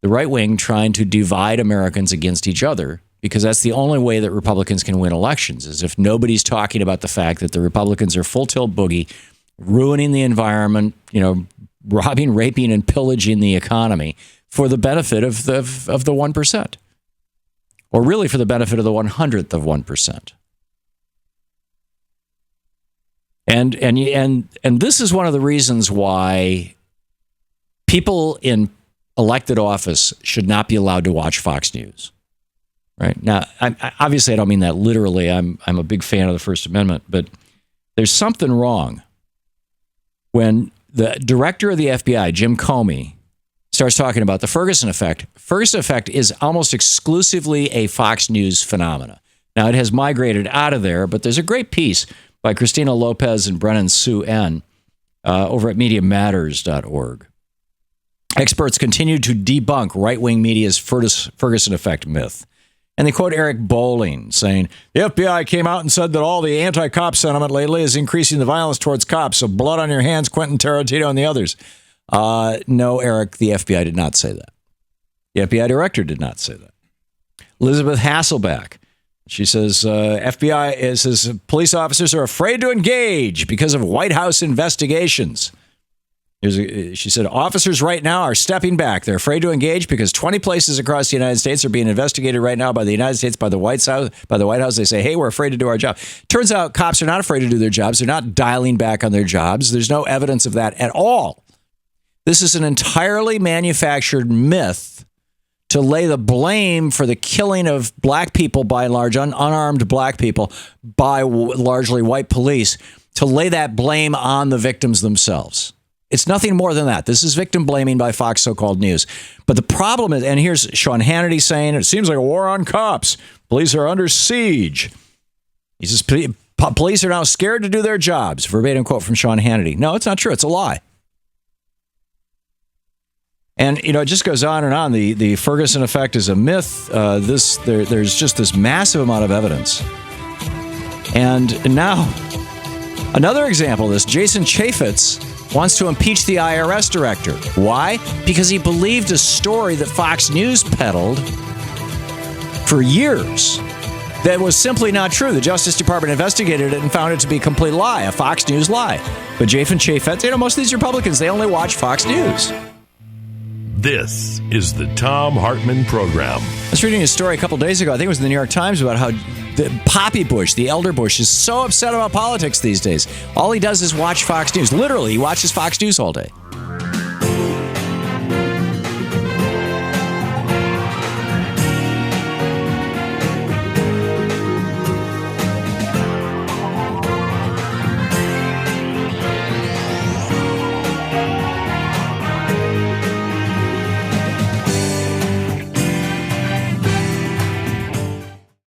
the right wing trying to divide Americans against each other, because that's the only way that Republicans can win elections, is if nobody's talking about the fact that the Republicans are full tilt boogie, ruining the environment, robbing, raping, and pillaging the economy for the benefit of the 1%, or really for the benefit of the 100th of 1%. And this is one of the reasons why people in elected office should not be allowed to watch Fox News. Right now, obviously, I don't mean that literally. I'm a big fan of the First Amendment, but there's something wrong when the director of the FBI, Jim Comey, starts talking about the Ferguson effect. Ferguson effect is almost exclusively a Fox News phenomena. Now, it has migrated out of there, but there's a great piece by Christina Lopez and Brennan Sue N. Over at MediaMatters.org. Experts continue to debunk right-wing media's Ferguson effect myth. And they quote Eric Bolling saying, the FBI came out and said that all the anti-cop sentiment lately is increasing the violence towards cops. So blood on your hands, Quentin Tarantino and the others. No, Eric, the FBI did not say that. The FBI director did not say that. Elizabeth Hasselbeck, she says, FBI says police officers are afraid to engage because of White House investigations. She said, officers right now are stepping back. They're afraid to engage because 20 places across the United States are being investigated right now by the United States, by the White House. They say, hey, we're afraid to do our job. Turns out cops are not afraid to do their jobs. They're not dialing back on their jobs. There's no evidence of that at all. This is an entirely manufactured myth to lay the blame for the killing of black people, by and large, unarmed black people, by largely white police, to lay that blame on the victims themselves. It's nothing more than that. This is victim blaming by Fox so-called news. But the problem is, and here's Sean Hannity saying, it seems like a war on cops. Police are under siege. He says, police are now scared to do their jobs. Verbatim quote from Sean Hannity. No, it's not true. It's a lie. And, it just goes on and on. The Ferguson effect is a myth. There's just this massive amount of evidence. And now, another example of this, Jason Chaffetz wants to impeach the IRS director. Why? Because he believed a story that Fox News peddled for years that was simply not true. The Justice Department investigated it and found it to be a complete lie, a Fox News lie. But Jason Chaffetz, most of these Republicans, they only watch Fox News. This is the Thom Hartmann Program. I was reading a story a couple days ago, I think it was in the New York Times, about how Poppy Bush, the elder Bush, is so upset about politics these days. All he does is watch Fox News. Literally, he watches Fox News all day.